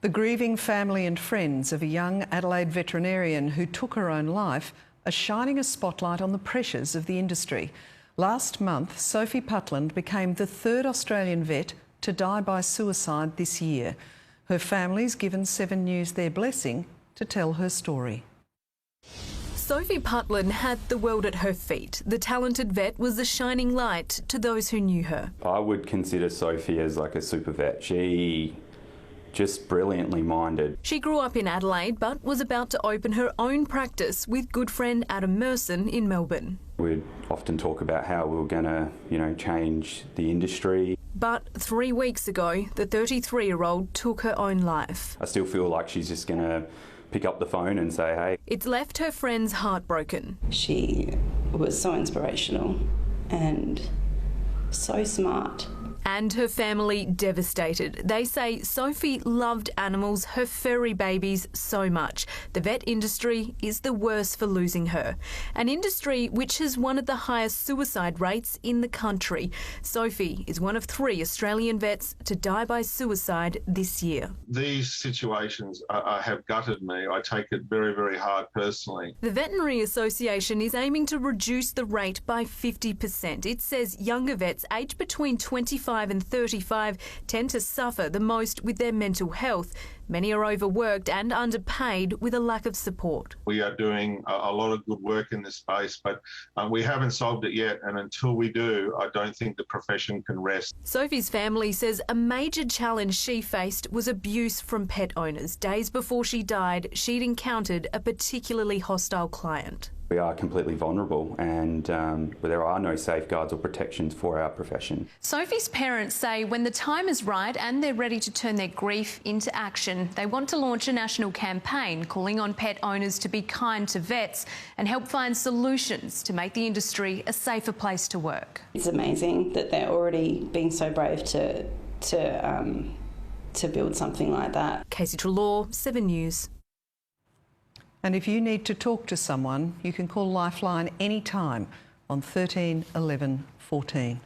The grieving family and friends of a young Adelaide veterinarian who took her own life are shining a spotlight on the pressures of the industry. Last month, Sophie Putland became the third Australian vet to die by suicide this year. Her family's given 7 News their blessing to tell her story. Sophie Putland had the world at her feet. The talented vet was a shining light to those who knew her. I would consider Sophie as like a super vet. She just brilliantly minded. She grew up in Adelaide but was about to open her own practice with good friend Adam Merson in Melbourne. We'd often talk about how we were going to, change the industry. But 3 weeks ago, the 33-year-old took her own life. I still feel like she's just going to pick up the phone and say, hey. It's left her friends heartbroken. She was so inspirational and so smart. And her family devastated. They say Sophie loved animals, her furry babies, so much. The vet industry is the worst for losing her. An industry which has one of the highest suicide rates in the country. Sophie is one of 3 Australian vets to die by suicide this year. These situations have gutted me. I take it very, very hard personally. The Veterinary Association is aiming to reduce the rate by 50%. It says younger vets aged between 25 and 35 tend to suffer the most with their mental health. Many are overworked and underpaid with a lack of support. We are doing a lot of good work in this space, but we haven't solved it yet, and until we do, I don't think the profession can rest. Sophie's family says a major challenge she faced was abuse from pet owners. Days before she died, she'd encountered a particularly hostile client. We are completely vulnerable and there are no safeguards or protections for our profession. Sophie's parents say when the time is right and they're ready to turn their grief into action, they want to launch a national campaign calling on pet owners to be kind to vets and help find solutions to make the industry a safer place to work. It's amazing that they're already being so brave to build something like that. Casey Trelaw, 7 News. And if you need to talk to someone, you can call Lifeline anytime on 13 11 14.